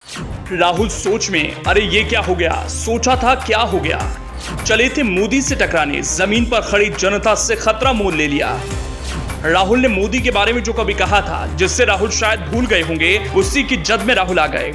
राहुल सोच में, अरे ये क्या हो गया, सोचा था क्या हो गया। चले थे मोदी से टकराने, जमीन पर खड़ी जनता से खतरा मोल ले लिया। राहुल ने मोदी के बारे में जो कभी कहा था, जिससे राहुल शायद भूल गए होंगे, उसी की जद में राहुल आ गए।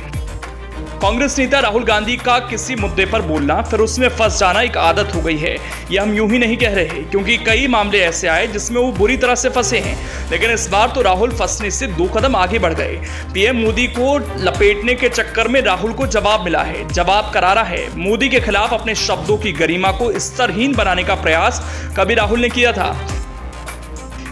कांग्रेस नेता राहुल गांधी का किसी मुद्दे पर बोलना फिर उसमें फंस जाना एक आदत हो गई है। यह हम यूं ही नहीं कह रहे, क्योंकि कई मामले ऐसे आए जिसमें वो बुरी तरह से फंसे हैं। लेकिन इस बार तो राहुल फंसने से 2 कदम आगे बढ़ गए। पीएम मोदी को लपेटने के चक्कर में राहुल को जवाब मिला है। जवाब करारा है। मोदी के खिलाफ अपने शब्दों की गरिमा को स्तरहीन बनाने का प्रयास कभी राहुल ने किया था।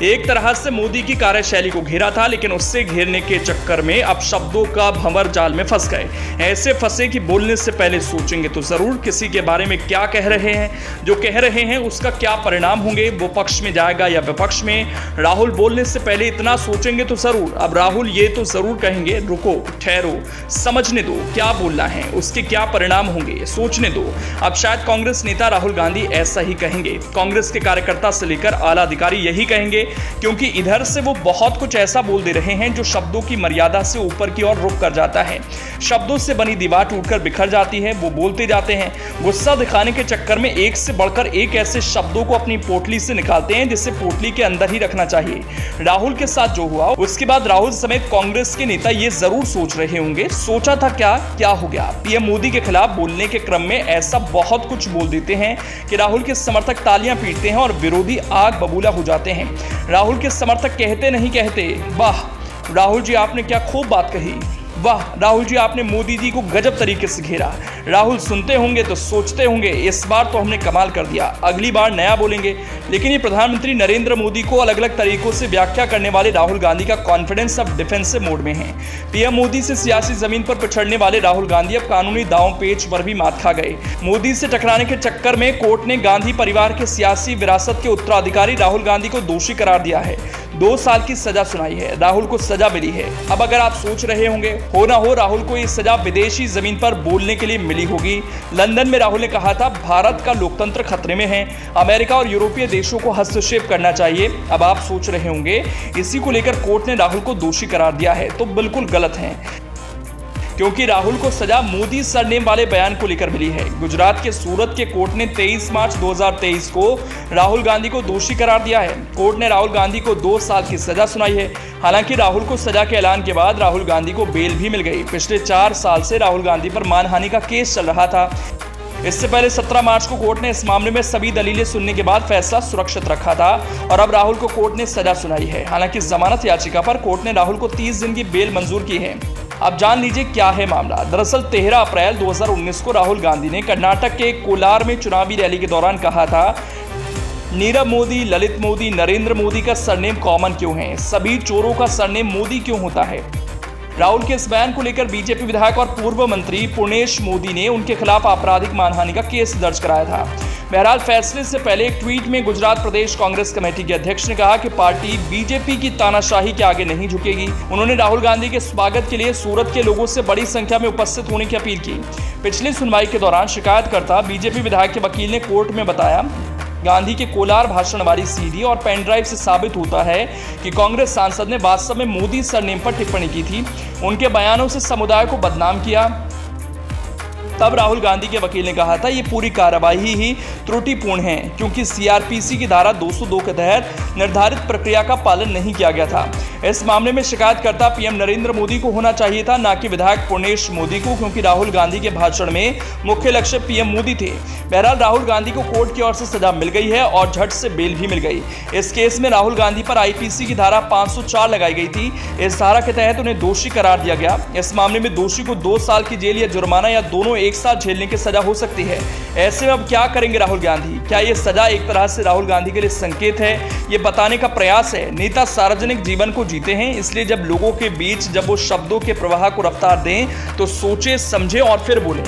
एक तरह से मोदी की कार्यशैली को घेरा था, लेकिन उससे घेरने के चक्कर में अब शब्दों का भंवर जाल में फंस गए। ऐसे फंसे कि बोलने से पहले सोचेंगे तो जरूर किसी के बारे में क्या कह रहे हैं, जो कह रहे हैं उसका क्या परिणाम होंगे, वो पक्ष में जाएगा या विपक्ष में। राहुल बोलने से पहले इतना सोचेंगे तो जरूर। अब राहुल ये तो जरूर कहेंगे, रुको, ठहरो, समझने दो क्या बोलना है, उसके क्या परिणाम होंगे, सोचने दो। अब शायद कांग्रेस नेता राहुल गांधी ऐसा ही कहेंगे। कांग्रेस के कार्यकर्ता से लेकर आला अधिकारी यही कहेंगे, क्योंकि इधर से वो बहुत कुछ ऐसा बोल दे रहे हैं जो शब्दों की मर्यादा से ऊपर की ओर रुक कर जाता है। शब्दों से बनी दीवार टूटकर बिखर जाती है। वो बोलते जाते हैं, गुस्सा दिखाने के चक्कर में एक से बढ़कर एक ऐसे शब्दों को अपनी पोटली से निकालते हैं जिसे पोटली के अंदर ही रखना चाहिए। राहुल के साथ जो हुआ, उसके बाद राहुल समेत कांग्रेस के नेता ये जरूर सोच रहे होंगे, सोचा था क्या हो गया। पीएम मोदी के खिलाफ बोलने के क्रम में ऐसा बहुत कुछ बोल देते हैं कि राहुल के समर्थक तालियां पीटते हैं और विरोधी आग बबूला हो जाते हैं। राहुल के समर्थक कहते नहीं कहते, वाह राहुल जी आपने क्या खूब बात कही, वाह राहुल जी आपने मोदी जी को गजब तरीके से घेरा। राहुल सुनते होंगे तो सोचते होंगे, इस बार तो हमने कमाल कर दिया, अगली बार नया बोलेंगे। लेकिन ये प्रधानमंत्री नरेंद्र मोदी को अलग अलग तरीकों से व्याख्या करने वाले राहुल गांधी का कॉन्फिडेंस अब डिफेंसिव मोड में है। पीएम मोदी से सियासी जमीन पर पिछड़ने वाले राहुल गांधी अब कानूनी दांव पेच पर भी मात खा गए। मोदी से टकराने के चक्कर में कोर्ट ने गांधी परिवार के सियासी विरासत के उत्तराधिकारी राहुल गांधी को दोषी करार दिया है। 2 साल की सजा सुनाई है। राहुल को सजा मिली है। अब अगर आप सोच रहे होंगे, हो ना हो राहुल को ये सजा विदेशी जमीन पर बोलने के लिए मिली होगी। लंदन में राहुल ने कहा था, भारत का लोकतंत्र खतरे में है, अमेरिका और यूरोपीय देशों को हस्तक्षेप करना चाहिए। अब आप सोच रहे होंगे, इसी को लेकर कोर्ट ने राहुल को दोषी करार दिया है, तो बिल्कुल गलत है, क्योंकि राहुल को सजा मोदी सरनेम वाले बयान को लेकर मिली है। गुजरात के सूरत के कोर्ट ने 23 मार्च 2023 को राहुल गांधी को दोषी करार दिया है। कोर्ट ने राहुल गांधी को 2 साल की सजा सुनाई है। हालांकि राहुल को सजा के ऐलान के बाद राहुल गांधी को बेल भी मिल गई। पिछले 4 साल से राहुल गांधी पर मानहानि का केस चल रहा था। इससे पहले 17 मार्च को कोर्ट ने इस मामले में सभी दलीलें सुनने के बाद फैसला सुरक्षित रखा था और अब राहुल को कोर्ट ने सजा सुनाई है। हालांकि जमानत याचिका पर कोर्ट ने राहुल को 30 दिन की बेल मंजूर की है। अब जान लीजिए क्या है मामला। दरअसल 13 अप्रैल 2019 को राहुल गांधी ने कर्नाटक के कोलार में चुनावी रैली के दौरान कहा था, नीरव मोदी, ललित मोदी, नरेंद्र मोदी का सरनेम कॉमन क्यों है, सभी चोरों का सरनेम मोदी क्यों होता है। राहुल के इस बयान को लेकर बीजेपी विधायक और पूर्व मंत्री पुर्णेश मोदी ने उनके खिलाफ आपराधिक मानहानि का केस दर्ज कराया था। बहरहाल फैसले से पहले एक ट्वीट में गुजरात प्रदेश कांग्रेस कमेटी के अध्यक्ष ने कहा कि पार्टी बीजेपी की तानाशाही के आगे नहीं झुकेगी। उन्होंने राहुल गांधी के स्वागत के लिए सूरत के लोगों से बड़ी संख्या में उपस्थित होने की अपील की। पिछली सुनवाई के दौरान शिकायतकर्ता बीजेपी विधायक के वकील ने कोर्ट में बताया, गांधी के कोलार भाषण वाली सीडी और पेन ड्राइव से साबित होता है कि कांग्रेस सांसद ने वास्तव में मोदी सरनेम पर टिप्पणी की थी, उनके बयानों से समुदाय को बदनाम किया। तब राहुल गांधी के वकील ने कहा था, ये पूरी कार्रवाई ही त्रुटिपूर्ण है, क्योंकि सीआरपीसी की धारा 202 के तहत निर्धारित प्रक्रिया का पालन नहीं किया गया था। इस मामले में शिकायतकर्ता पीएम नरेंद्र मोदी को होना चाहिए था, न कि विधायक पुर्णेश मोदी को, क्योंकि राहुल गांधी के भाषण में मुख्य लक्ष्य पीएम मोदी थे। बहरहाल राहुल गांधी को कोर्ट की ओर से सजा मिल गई है और झट से बेल भी मिल गई। इस केस में राहुल गांधी पर आईपीसी की धारा 504 लगाई गई थी। इस धारा के तहत उन्हें दोषी करार दिया गया। इस मामले में दोषी को 2 साल की जेल या जुर्माना या दोनों एक साथ झेलने की सजा हो सकती है। ऐसे में अब क्या करेंगे राहुल गांधी? क्या ये सजा एक तरह से राहुल गांधी के लिए संकेत है, ये बताने का प्रयास है, नेता सार्वजनिक जीवन को जीते हैं, इसलिए जब लोगों के बीच जब वो शब्दों के प्रवाह को रफ्तार दें तो सोचे, समझे और फिर बोलें।